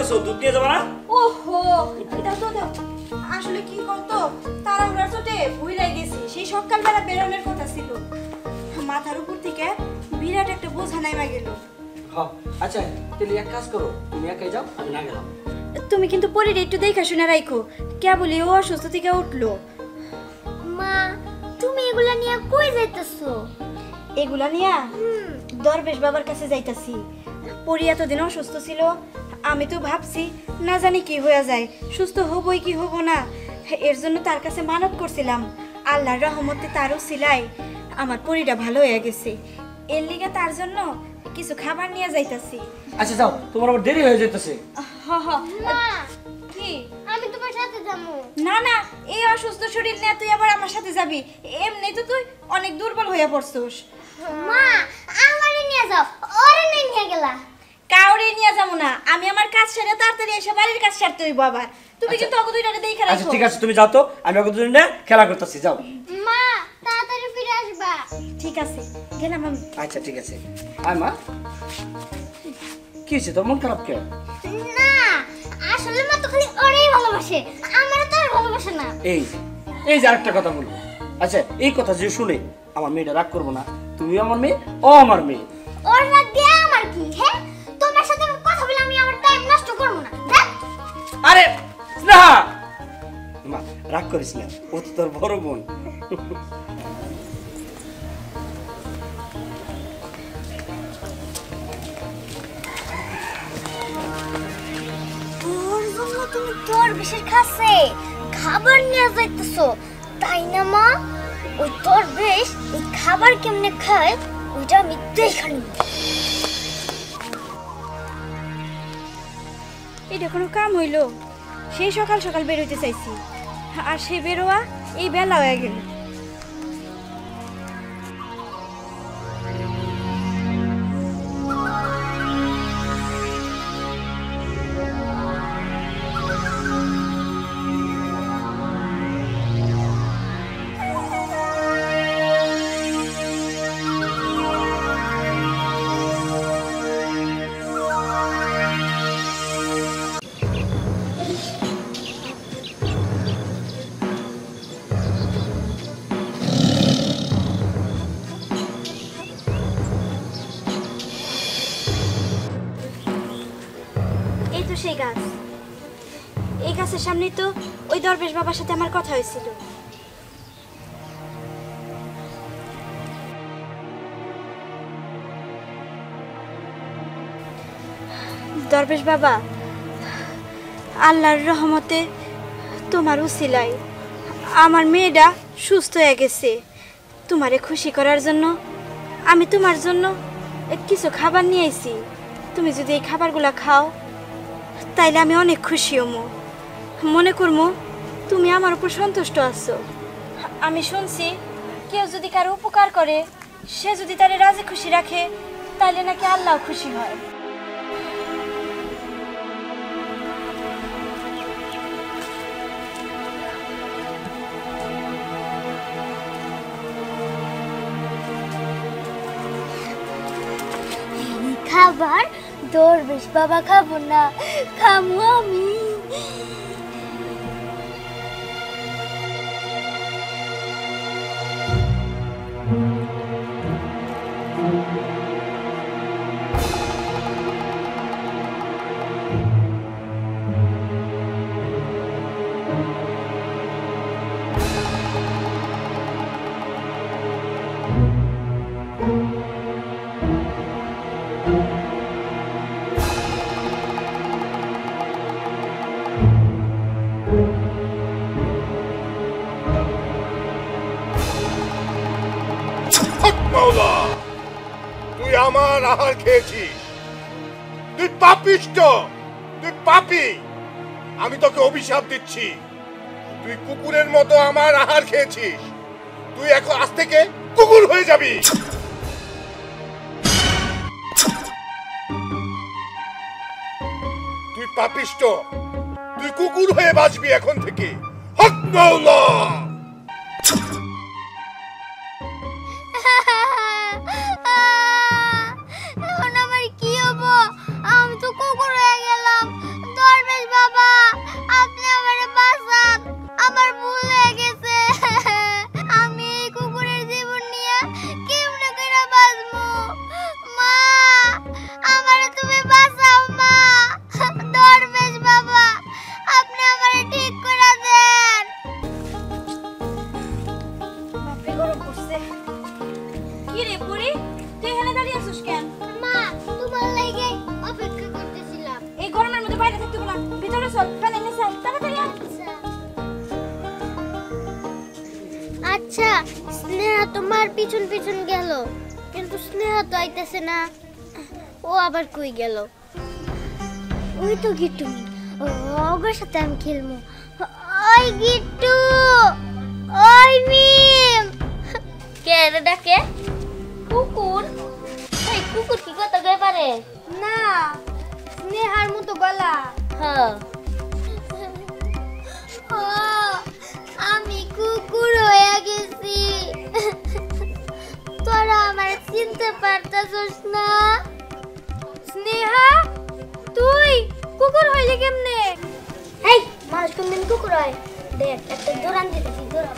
আসতেছো, দুধ নিয়ে যাবা না? ওহো, এটা তো দাও। আসলে কি করতো, তাড়াহুড়ার চোটে ভুলাই গেছি। সেই সকালবেলা বেরোনোর কথা ছিল, মাথার উপর থেকে বিরাট একটা বোঝা নাইমা গেল। হ্যাঁ, আচ্ছা তাহলে এক কাজ করো, তুমি একাই যাও, আমি না গেলাম। তুমি কিন্তু পরিরে একটু দেখা শুনে রাখো, কেবলই ও অসুস্থ থেকে উঠলো। মা, তুমি এগুলা নিয়ে কই যাইতেছো? এগুলা নিয়া দরবেশ বাবার কাছে যাইতাছি। পরি এতদিন অসুস্থ ছিল, আমি তো ভাবছি না জানি কি হয়ে যায়, সুস্থ হবই কি হব না। এর জন্য তার কাছে মানত করছিলাম, আল্লাহর রহমতে তারও সিলাই আমার পরিটা ভালো হয়ে গেছে। এর লিগে তার জন্য কিছু খাবার নিয়ে যাইতাছি। আচ্ছা যাও, তোমার আবার দেরি হয়ে যাইতেছে। হ হ। মা, কি? আমি তোমার সাথে যাবো। না না, এই অসুস্থ শরীর নিয়ে তুই আবার আমার সাথে যাবি? এমনি তো তুই অনেক দুর্বল হয়ে পড়ছস। মা, আমারে নিয়ে যাও, ওরে নিয়ে গেলা। কাউরে নিয়ে যাবো না, আমি আমার কাজ সেরে তাড়াতাড়ি এসে বাড়ির কাজ সারতে হইব আবার। তুমি কিন্তু ওকে দুইটাকে দেখে আচ্ছা রাখো। ঠিক আছে, তুমি যাও তো, আমি ওকে দুজনে খেলা করতেছি, যাও। মা, তাড়াতাড়ি ফিরে আসবা। ঠিক আছে, গেলাম আমি। আচ্ছা ঠিক আছে। আয় মা, কি হয়েছে তোর, মন খারাপ কেন? না, আসলে মা তো খালি ওরেই ভালোবাসে, আমারও তো আর ভালোবাসে না। এই এই যে আরেকটা কথা বলবো। আচ্ছা এই কথা যে শুনে আমার মেয়েটা রাগ করবো না, তুমি আমার মেয়ে, ও আমার মেয়ে। ওর রাগ দিয়ে আমার কি? হ্যাঁ, তোমার সাথে আমার কথা বলে আমি আমার টাইম নষ্ট করবো না। দেখ, আরে না মা, রাগ করিস না, ও তো তোর বড় বোন। তোর জন্য তুমি তোর বিশের কাছে খাবার নিয়ে যাইতেছো, তাই না মা? ওই তোর বেশ এই খাবার কেমনে খায় ওইটা আমি দেখানি। এটা কোনো কাম হইলো? সেই সকাল সকাল বেরোইতে চাইছি, আর সে বেরোয়া এই বেলা হয়ে গেল। এই তো সেই গাছ, এই গাছের সামনেই তো ওই দরবেশ বাবার সাথে আমার কথা হয়েছিল। দরবেশ বাবা, আল্লাহর রহমতে তোমার উসিলায় আমার মেয়েটা সুস্থ হয়ে গেছে। তোমারে খুশি করার জন্য আমি তোমার জন্য কিছু খাবার নিয়ে আইছি। তুমি যদি এই খাবারগুলা খাও তাইলে আমি অনেক খুশি হমো, মনে করমো তুমি আমার উপর সন্তুষ্ট আছো। আমি শুনছি কেউ যদি কারো উপকার করে, সে যদি তারে রাজি খুশি রাখে, তাইলে নাকি আল্লাহ খুশি হয়। খাবার দরবেশ বাবা খাবো না, খাবো আমি। মাওলা, তুই আমার আহার খেয়েছিস, তুই পাপিষ্ট, তুই পাপী। আমি তোকে অভিশাপ দিচ্ছি, তুই কুকুরের মতো আমার আহার খেয়েছিস, তুই এখন আজ থেকে কুকুর হয়ে যাবি। তুই পাপিষ্ট, তুই কুকুর হয়ে বাঁচবি এখন থেকে। হক মাওলা। এখন আমার কি হবো? আমি তো কুকুর হয়ে গেলাম, গরম পড়ছে। কি রে পরি, তুই এখানে দাঁড়িয়ে আছিস কেন? মা তোমার লাগি অপেক্ষা করতেছিলাম। এই গরমের মধ্যে বাইরে থাকতে বললাম, ভিতরে চল, ফ্যানের নিচে আয়, তাড়াতাড়ি আয়। আচ্ছা স্নেহা তোমার পিছন পিছন গেল, কিন্তু স্নেহা তো আইতেছে না। ও আবার কই গেল? ওই তো গিট্টু, ওর সাথে আমি খেলবো। ওই গিট্টু, ওই মিম। কে রে ডাকে? কুকুর? এই কুকুর কি কথা কই পারে? না, স্নেহার মতো গলা। হ্যাঁ, আমি কুকুর হয়ে গেছি। তোরা আমার চিনতে পারতাছস না? স্নেহা, তুই কুকুর হইলি কেমনে? এই মানুষ কোনদিন কুকুর হয়? দেখ একটা দৌড়ান দিতেছি, দৌড়ান।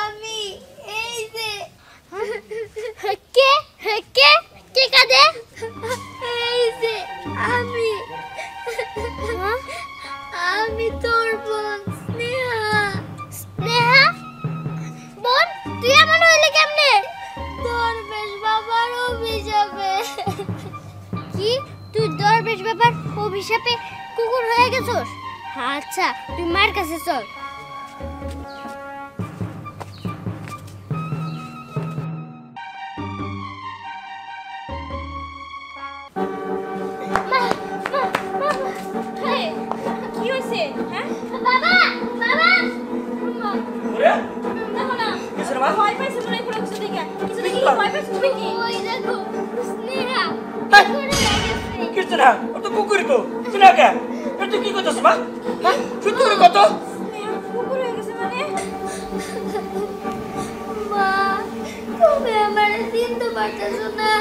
আমি এই যে কে কে কে কাঁদে? এই যে আমি আমি তোর বোন স্নেহা। স্নেহা বোন, তুই এমন হইলে কেমনে? দরবেশ বাবার অভিশাপে। কি তুই দরবেশ বাবার অভিশাপে কুকুর হয়ে গেছস? আচ্ছা তুই মার কাছে চল। কি হয়েছে? হ্যাঁ বাবা বাবা, ওরে দেখো না, কিছু না মা? ভয় পাইছে মনে হয় কোনো কিছু দেখে। কিছু দেখে কি? ভয় পাইছে তুমি কি? ওই দেখো স্নেহা হ্যাঁ। কুকুর হয়ে গেছে। কিছু না, ও তো কুকুরই তো। কিছু না কে? এটা তুই কি করতেছিস মা? হ্যাঁ, সত্যি করে কত? স্নেহা কুকুর হয়ে গেছে মানে? মা তুমি আমার চিনতে পারতেছো না?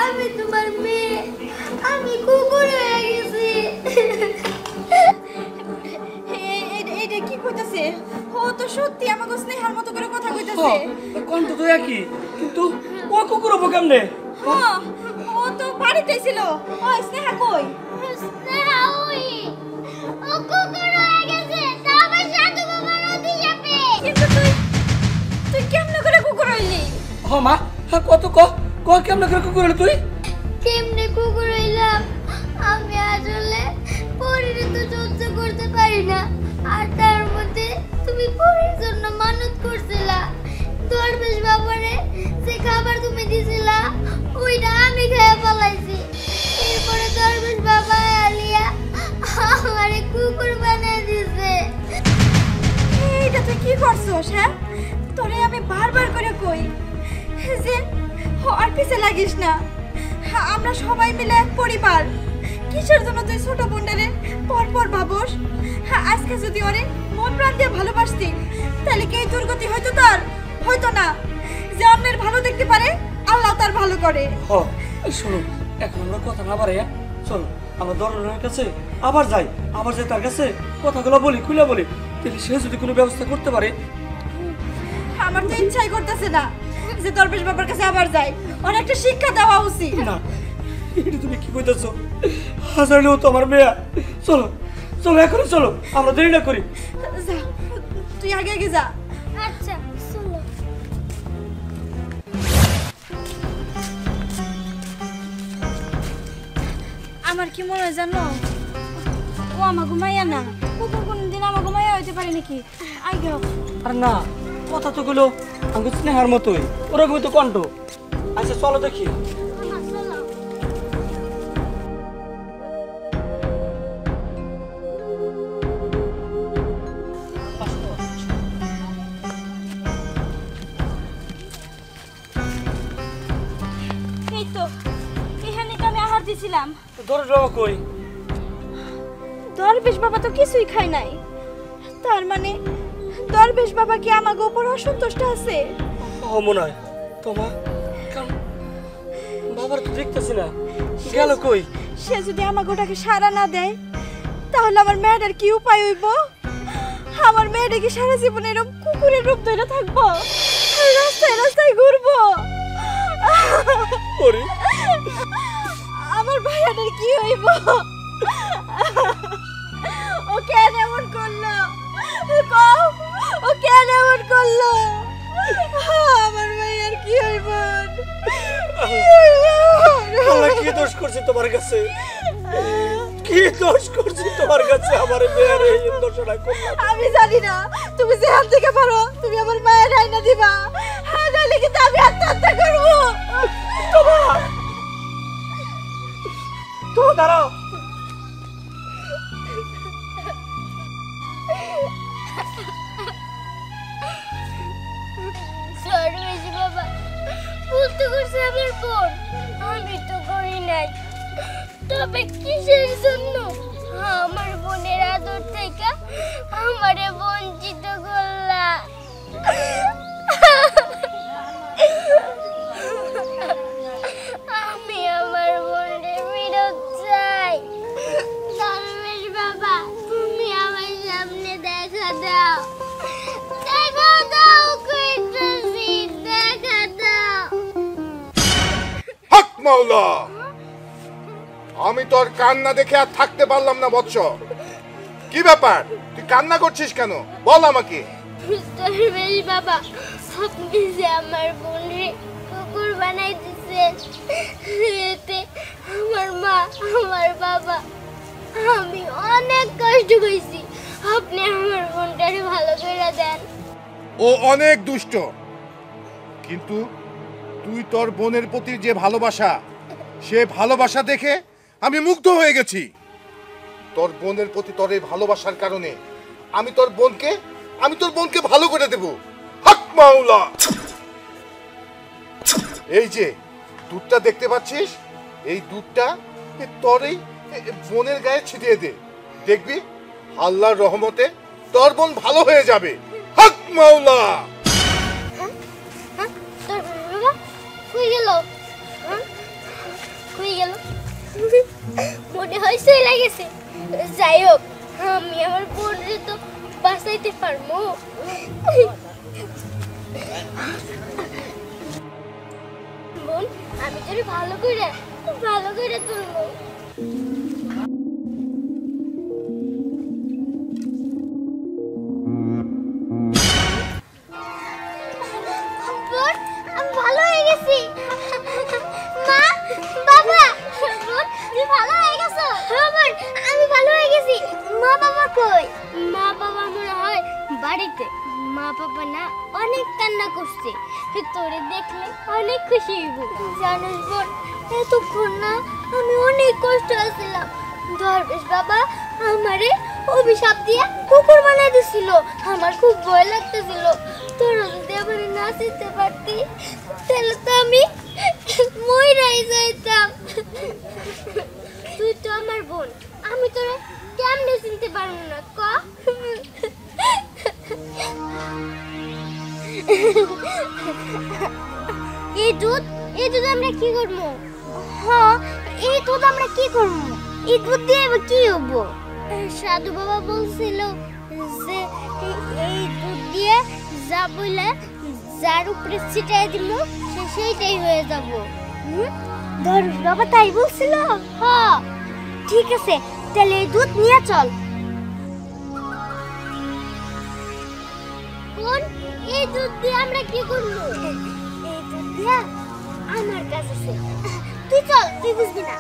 আমি তোমার মেয়ে, আমি কুকুর হয়ে গেছি। এইটা কি কইতাছে? ও তো সত্যি আমাকে স্নেহার মতো করে কথা কইতাছে। কণ্ঠ তো একই, কিন্তু ও কুকুর হবো কেমনে? হ্যাঁ, ও তো বাড়িতে ছিল। ওই স্নেহা কই? স্নেহা ওই, ও কুকুর হয়ে গেছে, তা আবার সাধু বাবার অভিশাপে। কিন্তু তুই কেমনে করে কুকুর হইলি? হ মা, হ্যাঁ কত ক কেমন করে কুকুর হলি তুই? কেমনে কুকুর হইলাম? আমি আসলে পরীরে তো সহ্য করতে পারি না, আর তার মধ্যে তুমি পরীর জন্য মানত করছিলা। দরবেশ বাবারে যে খাবার তুমি দিছিলা ওইটা আমি খেয়ে ফেলাইছি। এরপরে দরবেশ বাবা আলিয়া আমারে কুকুর বানিয়ে দিছে। এইটা তুই কি করছস? হ্যাঁ, তোরে আমি বারবার করে কই যে আর পিছে লাগিস না। আমরা সবাই মিলে এক পরিবার। কিসের জন্য তুই ছোট বোনটারে পর ভাবস? আজকে যদি ওরে মন প্রাণ দিয়ে ভালোবাসতি, তাহলে কি এই দুর্গতি হয়তো তার? হয়তো না। যে অন্যের ভালো দেখতে পারে, আল্লাহ তার ভালো করে। হ, এই শোনো, এখন আমরা কথা না বাড়াইয়া চলো আমরা দরনের কাছে আবার যাই তার কাছে কথাগুলো বলি, খুলে বলি। তাহলে সে যদি কোনো ব্যবস্থা করতে পারে। আমার তো ইচ্ছাই করতেছে না যে দরবেশ বাবার কাছে আবার যাই। অনেকটা শিক্ষা দেওয়া উচিত। না, এটা তুমি কি কইতেছো? হাজারলেও তো আমার মেয়া। চলো চলো, এখনই চলো, আমরা দেরি না করি। যা, তুই আগে আগে যা। আচ্ছা চলো। আমার কি মনে হয় জানো, ও আমার ঘুমাইয়া না। কুকুর কোনদিন আমার ঘুমাইয়া হইতে পারে নাকি? আগে আর না, কথা তো গুলো আমি স্নেহার মতোই, ওরকমই তো কণ্ঠ। আচ্ছা চলো দেখি। এই তো এখানে তো আমি আহার দিছিলাম। দরজ বাবা কই? দরবেশ বাবা তো কিছুই খায় নাই। তার মানে দরবেশ বাবা কি আমাকে উপর অসন্তুষ্ট আছে? ও মনে হয় তোমা, বাবার তো দেখতেছি না, গেল কই? সে যদি আমাকে ওটাকে সাড়া না দেয়, তাহলে আমার মেয়েটার কি উপায় হইব? আমার মেয়েটা কি সারা জীবন এরকম কুকুরের রূপ ধরে থাকবো, রাস্তায় রাস্তায় ঘুরবো? ওরে আমার ভাইয়াটার কি হইব? ও কেন এমন করলো? কও, ও কেন এমন করলো? আমার ভাইয়ার কি হইব? আল্লাহ কি দোষ করছে তোমার কাছে? কি দোষ করছে তোমার কাছে? আমার মেয়ের এই দোষটা করলাম আমি জানি না। তুমি যে হাত থেকে পারো তুমি আমার মায়ের আয়না দিবা, হ্যাঁ নাহলে কিন্তু আমি আত্মহত্যা করবো। তো দাঁড়াও। সরবেশ বাবা, ভুল তো করছে আমার বোন, আমি তো করি নাই। তবে কিসের জন্য আমার বোনের আদর থেকে আমারে বঞ্চিত করলা? আমি আমার বোনের ফেরত চাই। সরবেশ বাবা, তুমি আমার সামনে দেখা দাও, দেখা দাও, কইতাছি দেখা দাও। হক মাওলা, আমি তোর কান্না দেখে আর থাকতে পারলাম না বৎস। কি ব্যাপার, তুই কান্না করছিস কেন? বল আমাকে। সরবেশ বাবা, আপনি যে আমার বোনরে কুকুর বানাই দিচ্ছেন, এতে আমার মা, আমার বাবা, আমি অনেক কষ্ট পেয়েছি। আপনি আমার বোনটারে ভালো করে দেন। ও অনেক দুষ্ট, কিন্তু তুই তোর বোনের প্রতি যে ভালোবাসা, সে ভালোবাসা দেখে আমি মুগ্ধ হয়ে গেছি। তোর বোনের প্রতি তোর এই ভালোবাসার কারণে আমি তোর বোনকে ভালো করে দেব। হক মাওলা। এই যে দুধটা দেখতে পাচ্ছিস, এই দুধটা তোর এই বোনের গায়ে ছিটিয়ে দে, দেখবি আল্লাহর রহমতে তোর বোন ভালো হয়ে যাবে। হক মাওলা। সরবেশ বাবা কই গেল? কই গেল? মনে হয় চলে গেছে। যাই হোক, আমি আমার বোনরে তো বাঁচাইতে পারবো। বোন, আমি তোরে ভালো করে তুলবো। বোন, আমি ভালো হয়ে গেছি। মা, বাবা, বোন, তুমি ভালো হয়ে গেছো? হ্যাঁ বোন, আমি ভালো হয়ে গেছি। মা বাবা কই? মা বাবা মনে হয় বাড়িতে। মা বাবা না অনেক কান্না করছে, তোরে দেখলে অনেক খুশি হইব। জানিস বোন, এতক্ষণ না আমি অনেক কষ্ট আছিলাম। দরবেশ বাবা আমারে অভিশাপ দিয়ে কুকুর বানাই দিছিল। আমার খুব ভয় লাগতেছিল। তোরা যদি আমার না চিনতে পারতি, তাহলে তো আমি মইরাই যাইতাম। তুই তো আমার বোন, আমি তোরে কেমনে চিনতে পারবো না ক? এই দুধ আমরা কি করবো? হ্যাঁ, এই দুধ আমরা কি করবো? এই দুধ দিয়ে কি হবো? সাধু বাবা বলছিল যে এই দুধ দিয়ে যা বলে যার উপরে ছিটাই দিব সে সেইটাই হয়ে যাব। দরবেশ বাবা তাই বলছিল? হ্যাঁ, ঠিক আছে, তাহলে এই দুধ নিয়ে চল। বোন, এই দুধ দিয়ে আমরা কি করবো? এই দুধ দিয়ে আমার কাছে আছে। তুই চল, তুই বুঝবি না।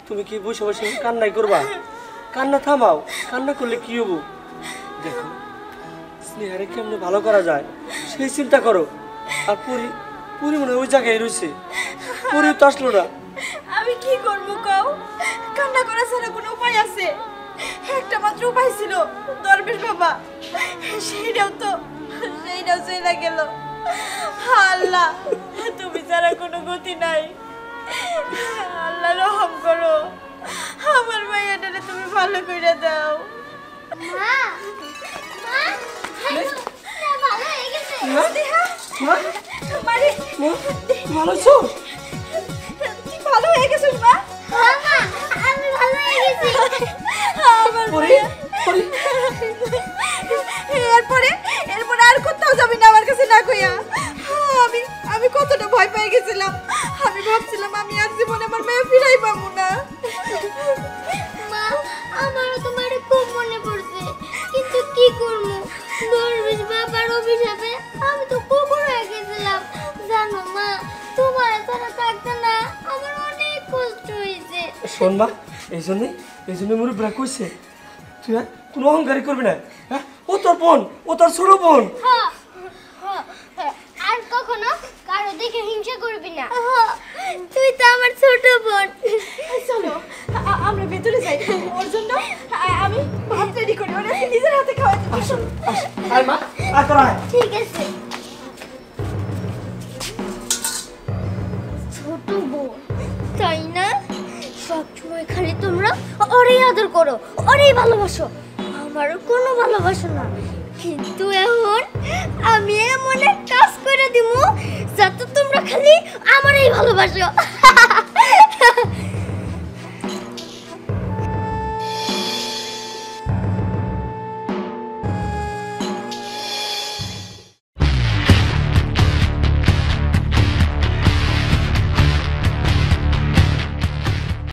তুমি কি বসে বসে কান্নাই করবা? কান্না থামাও, কান্না করলে কি হবো? দেখো স্নেহারে কেমনে ভালো করা যায় সেই চিন্তা করো। আর পুরি মনে হয় ওই জায়গায় রয়েছে, পুরি তো আসলো না। আমি কি করবো কও? কান্না করা ছাড়া কোনো উপায় আছে? একটা মাত্র উপায় ছিল, দরবেশ বাবা, সেইটাও চলে গেল। আল্লাহ, তুমি ছাড়া কোনো গতি নাই। আল্লাহ রহম করো, আমার মাইয়াটারে তুমি ভালো করে দাও। মা, ভালো হয়ে গেছে। মারে, ভালো আছো? তুই ভালো হয়ে গেছিস মা? হ্যাঁ মা, আমি ভালো হয়ে পেয়ে গেছি। আমার পরি পরি এরপরে এরপরে আর কোথাও যাবি না আমার কাছে না কইয়া। আমি আমি কতটা ভয় পেয়ে গেছিলাম। আমি ভাবছিলাম আমি আর জীবনে আমার মেয়ে ফিরাই পাবো না। মা, আমারও তোমার খুব মনে পড়ছে, কিন্তু কি করবো, দরবেশ বাবার অভিশাপে আমি তো কুকুর হয়ে গেছিলাম। জানো মা, তোমার ছাড়া থাকতে না আমার অনেক কষ্ট হয়েছে। শোন মা, এই জন্যই মুরব্বীরা কইছে তুই আর কোনো অহংকারী করবি না। হ্যাঁ, ও তোর বোন, ও তোর ছোট বোন। হ্যাঁ, হ্যাঁ, হ্যাঁ, আর কখনো কারো দেখে হিংসা করবি না। তুই তো আমার ছোট বোন। চলো আমরা ভেতরে যাই, ওর জন্য আমি ভাত রেডি করি, ওরা নিজের হাতে খাওয়াই দেবো। চলো। আয় মা, আয় তোরা আয়। ঠিক আছে। ছোট বোন, তাই না? সবসময় খালি তোমরা ওরই আদর করো, ওরই ভালোবাসো, আমার কোনো ভালোবাসো না। কিন্তু এখন আমি এমন এক কাজ করে দিব যাতে তোমরা খালি আমারই ভালোবাসো।